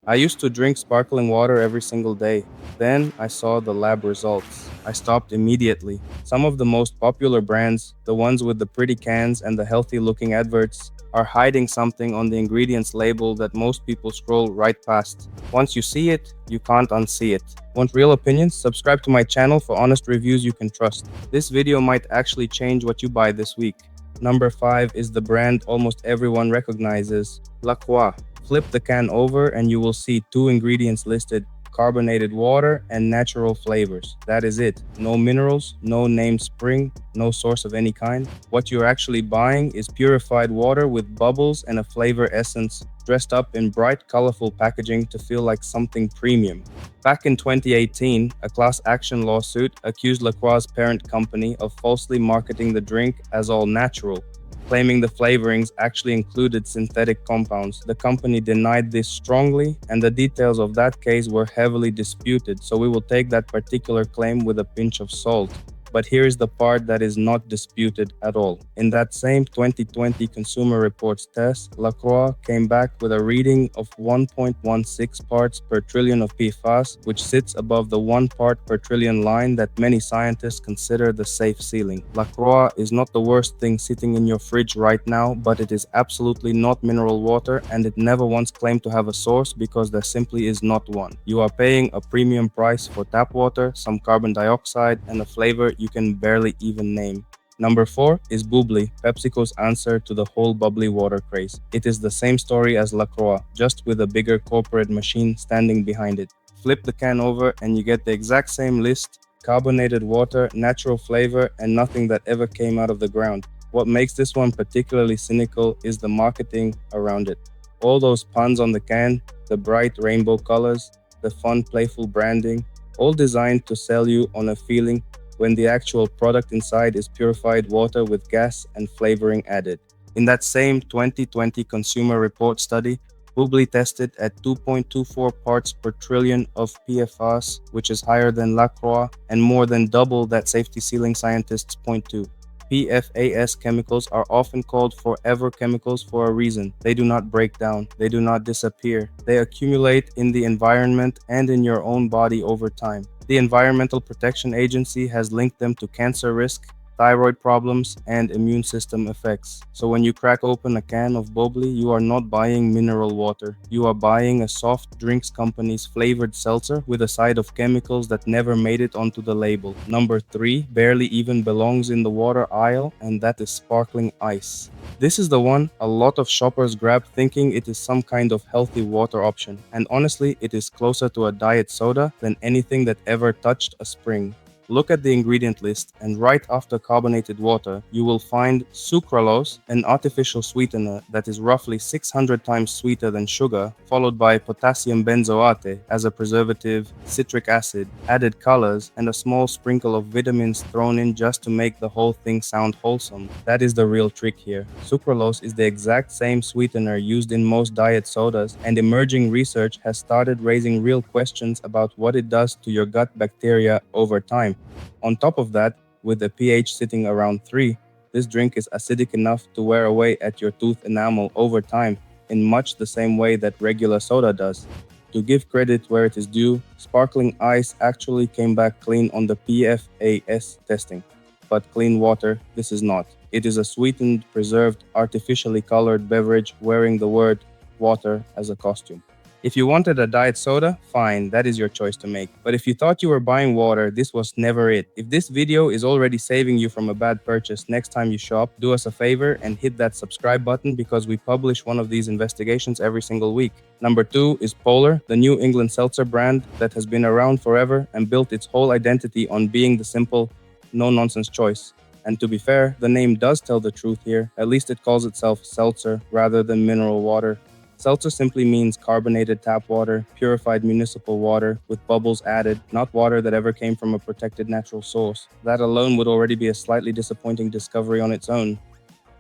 I used to drink sparkling water every single day. Then I saw the lab results. I stopped immediately. Some of the most popular brands, the ones with the pretty cans and the healthy looking adverts, are hiding something on the ingredients label that most people scroll right past. Once you see it, you can't unsee it. Want real opinions? Subscribe to my channel for honest reviews you can trust. This video might actually change what you buy this week. Number 5 is the brand almost everyone recognizes, LaCroix. Flip the can over and you will see two ingredients listed: carbonated water and natural flavors. That is it. No minerals, no named spring, no source of any kind. What you're actually buying is purified water with bubbles and a flavor essence, dressed up in bright, colorful packaging to feel like something premium. Back in 2018, a class action lawsuit accused LaCroix's parent company of falsely marketing the drink as all natural, claiming the flavorings actually included synthetic compounds. The company denied this strongly, and the details of that case were heavily disputed, so we will take that particular claim with a pinch of salt. But here is the part that is not disputed at all. In that same 2020 Consumer Reports test, LaCroix came back with a reading of 1.16 parts per trillion of PFAS, which sits above the 1 part per trillion line that many scientists consider the safe ceiling. LaCroix is not the worst thing sitting in your fridge right now, but it is absolutely not mineral water, and it never once claimed to have a source because there simply is not one. You are paying a premium price for tap water, some carbon dioxide, and a flavor you can barely even name. Number 4 is Bubly, PepsiCo's answer to the whole bubbly water craze. It is the same story as LaCroix, just with a bigger corporate machine standing behind it. Flip the can over and you get the exact same list: carbonated water, natural flavor, and nothing that ever came out of the ground. What makes this one particularly cynical is the marketing around it. All those puns on the can, the bright rainbow colors, the fun, playful branding, all designed to sell you on a feeling when the actual product inside is purified water with gas and flavoring added. In that same 2020 Consumer Report study, Bubly tested at 2.24 parts per trillion of PFAS, which is higher than LaCroix and more than double that safety ceiling scientists point to. PFAS chemicals are often called forever chemicals for a reason. They do not break down, they do not disappear. They accumulate in the environment and in your own body over time. The Environmental Protection Agency has linked them to cancer risk, thyroid problems, and immune system effects. So when you crack open a can of Bubly, you are not buying mineral water. You are buying a soft drinks company's flavored seltzer with a side of chemicals that never made it onto the label. Number 3 barely even belongs in the water aisle, and that is sparkling ice. This is the one a lot of shoppers grab thinking it is some kind of healthy water option, and honestly, it is closer to a diet soda than anything that ever touched a spring. Look at the ingredient list, and right after carbonated water, you will find sucralose, an artificial sweetener that is roughly 600 times sweeter than sugar, followed by potassium benzoate as a preservative, citric acid, added colors, and a small sprinkle of vitamins thrown in just to make the whole thing sound wholesome. That is the real trick here. Sucralose is the exact same sweetener used in most diet sodas, and emerging research has started raising real questions about what it does to your gut bacteria over time. On top of that, with the pH sitting around 3, this drink is acidic enough to wear away at your tooth enamel over time, in much the same way that regular soda does. To give credit where it is due, sparkling ice actually came back clean on the PFAS testing. But clean water, this is not. It is a sweetened, preserved, artificially colored beverage wearing the word water as a costume. If you wanted a diet soda, fine, that is your choice to make. But if you thought you were buying water, this was never it. If this video is already saving you from a bad purchase next time you shop, do us a favor and hit that subscribe button because we publish one of these investigations every single week. Number 2 is Polar, the New England seltzer brand that has been around forever and built its whole identity on being the simple, no-nonsense choice. And to be fair, the name does tell the truth here. At least it calls itself seltzer rather than mineral water. Seltzer simply means carbonated tap water, purified municipal water with bubbles added, not water that ever came from a protected natural source. That alone would already be a slightly disappointing discovery on its own.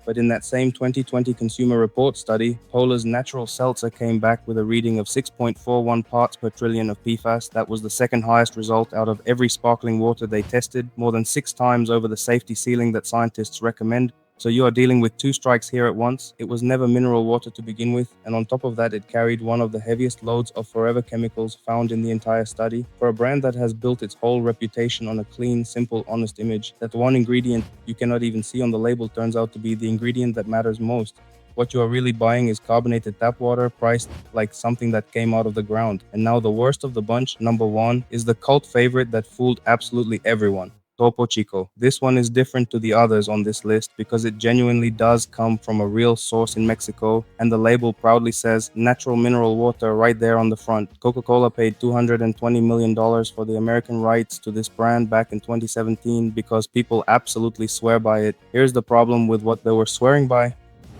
But in that same 2020 Consumer Report study, Polar's natural seltzer came back with a reading of 6.41 parts per trillion of PFAS. That was the second highest result out of every sparkling water they tested, more than 6 times over the safety ceiling that scientists recommend. So you are dealing with two strikes here at once. It was never mineral water to begin with, and on top of that, it carried one of the heaviest loads of forever chemicals found in the entire study. For a brand that has built its whole reputation on a clean, simple, honest image, that one ingredient you cannot even see on the label turns out to be the ingredient that matters most. What you are really buying is carbonated tap water priced like something that came out of the ground. And now the worst of the bunch, number one, is the cult favorite that fooled absolutely everyone. Topo Chico. This one is different to the others on this list because it genuinely does come from a real source in Mexico, and the label proudly says natural mineral water right there on the front. Coca-Cola paid $220 million for the American rights to this brand back in 2017 because people absolutely swear by it. Here's the problem with what they were swearing by.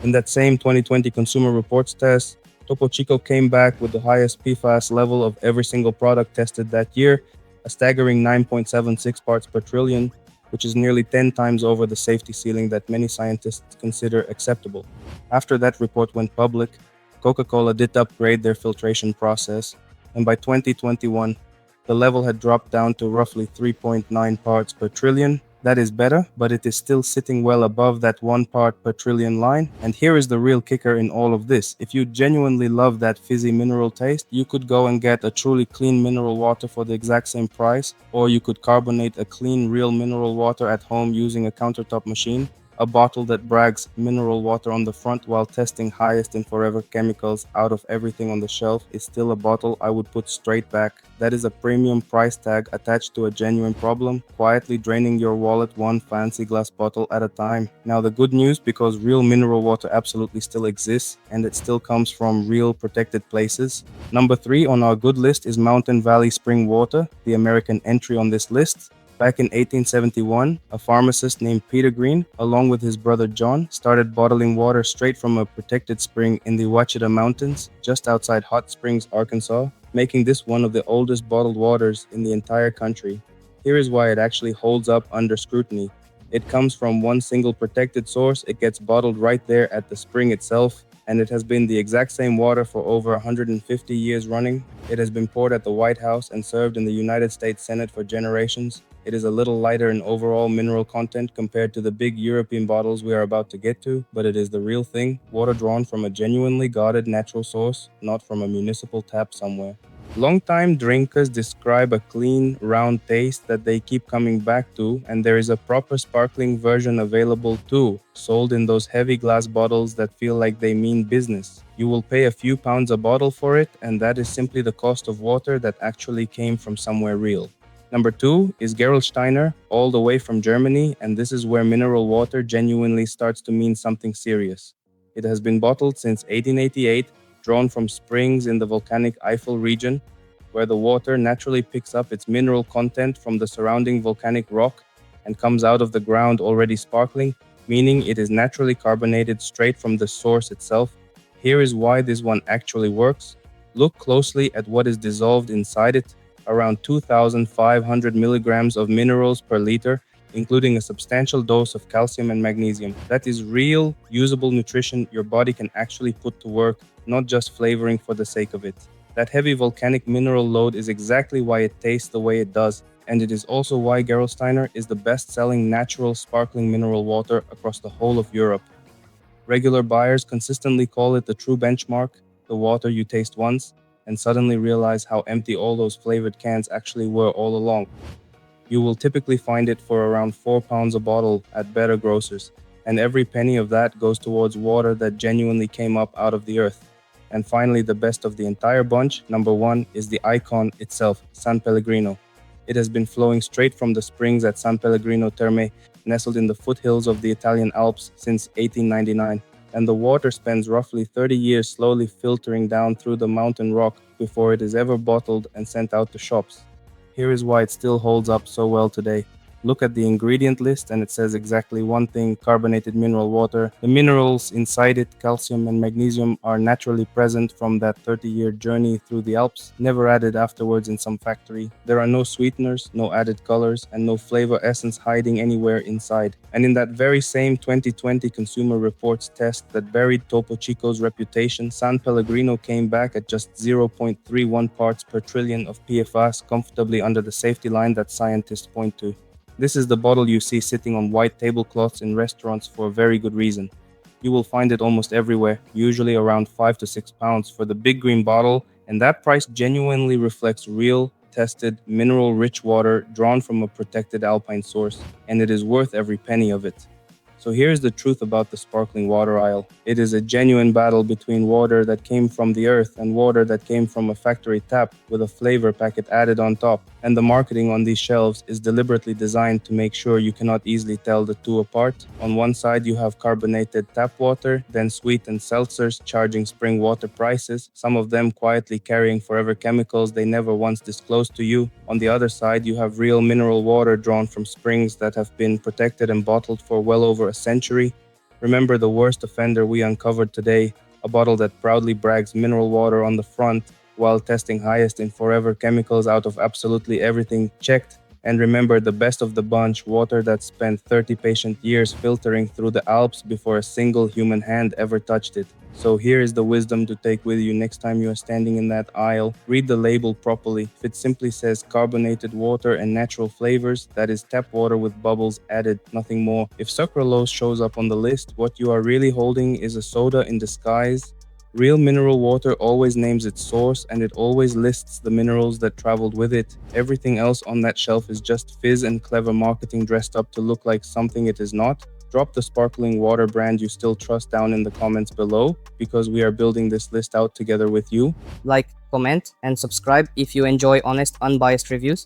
In that same 2020 Consumer Reports test, Topo Chico came back with the highest PFAS level of every single product tested that year, a staggering 9.76 parts per trillion, which is nearly 10 times over the safety ceiling that many scientists consider acceptable. After that report went public, Coca-Cola did upgrade their filtration process, and by 2021, the level had dropped down to roughly 3.9 parts per trillion. That is better, but it is still sitting well above that 1 part per trillion line. And here is the real kicker in all of this. If you genuinely love that fizzy mineral taste, you could go and get a truly clean mineral water for the exact same price, or you could carbonate a clean, real mineral water at home using a countertop machine. A bottle that brags mineral water on the front while testing highest in forever chemicals out of everything on the shelf is still a bottle I would put straight back. That is a premium price tag attached to a genuine problem, quietly draining your wallet one fancy glass bottle at a time. Now the good news, because real mineral water absolutely still exists and it still comes from real protected places. Number 3 on our good list is Mountain Valley Spring Water, the American entry on this list. Back in 1871, a pharmacist named Peter Green, along with his brother John, started bottling water straight from a protected spring in the Ouachita Mountains, just outside Hot Springs, Arkansas, making this one of the oldest bottled waters in the entire country. Here is why it actually holds up under scrutiny. It comes from one single protected source, it gets bottled right there at the spring itself, and it has been the exact same water for over 150 years running. It has been poured at the White House and served in the United States Senate for generations. It is a little lighter in overall mineral content compared to the big European bottles we are about to get to, but it is the real thing, water drawn from a genuinely guarded natural source, not from a municipal tap somewhere. Longtime drinkers describe a clean, round taste that they keep coming back to, and there is a proper sparkling version available too, sold in those heavy glass bottles that feel like they mean business. You will pay a few pounds a bottle for it, and that is simply the cost of water that actually came from somewhere real. Number 2 is Gerolsteiner, all the way from Germany, and this is where mineral water genuinely starts to mean something serious. It has been bottled since 1888, drawn from springs in the volcanic Eifel region, where the water naturally picks up its mineral content from the surrounding volcanic rock and comes out of the ground already sparkling, meaning it is naturally carbonated straight from the source itself. Here is why this one actually works. Look closely at what is dissolved inside it. Around 2,500 milligrams of minerals per liter, including a substantial dose of calcium and magnesium. That is real, usable nutrition your body can actually put to work, not just flavoring for the sake of it. That heavy volcanic mineral load is exactly why it tastes the way it does, and it is also why Gerolsteiner is the best-selling natural sparkling mineral water across the whole of Europe. Regular buyers consistently call it the true benchmark, the water you taste once, and suddenly realize how empty all those flavored cans actually were all along. You will typically find it for around 4 pounds a bottle at better grocers, and every penny of that goes towards water that genuinely came up out of the earth. And finally, the best of the entire bunch, number 1, is the icon itself, San Pellegrino. It has been flowing straight from the springs at San Pellegrino Terme, nestled in the foothills of the Italian Alps since 1899. And the water spends roughly 30 years slowly filtering down through the mountain rock before it is ever bottled and sent out to shops. Here is why it still holds up so well today. Look at the ingredient list and it says exactly one thing: carbonated mineral water. The minerals inside it, calcium and magnesium, are naturally present from that 30-year journey through the Alps, never added afterwards in some factory. There are no sweeteners, no added colors, and no flavor essence hiding anywhere inside. And in that very same 2020 Consumer Reports test that buried Topo Chico's reputation, San Pellegrino came back at just 0.31 parts per trillion of PFAS, comfortably under the safety line that scientists point to. This is the bottle you see sitting on white tablecloths in restaurants for a very good reason. You will find it almost everywhere, usually around 5 to 6 pounds for the big green bottle, and that price genuinely reflects real, tested, mineral rich water drawn from a protected Alpine source, and it is worth every penny of it. So here's the truth about the sparkling water aisle. It is a genuine battle between water that came from the earth and water that came from a factory tap with a flavor packet added on top. And the marketing on these shelves is deliberately designed to make sure you cannot easily tell the two apart. On one side, you have carbonated tap water, then sweetened seltzers charging spring water prices, some of them quietly carrying forever chemicals they never once disclosed to you. On the other side, you have real mineral water drawn from springs that have been protected and bottled for well over a century. Remember the worst offender we uncovered today, a bottle that proudly brags mineral water on the front while testing highest in forever chemicals out of absolutely everything checked. And remember the best of the bunch, water that spent 30 patient years filtering through the Alps before a single human hand ever touched it. So here is the wisdom to take with you next time you are standing in that aisle. Read the label properly. If it simply says carbonated water and natural flavors, that is tap water with bubbles added, nothing more. If sucralose shows up on the list, what you are really holding is a soda in disguise. Real mineral water always names its source and it always lists the minerals that traveled with it. Everything else on that shelf is just fizz and clever marketing dressed up to look like something it is not. Drop the sparkling water brand you still trust down in the comments below because we are building this list out together with you. Like, comment, and subscribe if you enjoy honest, unbiased reviews.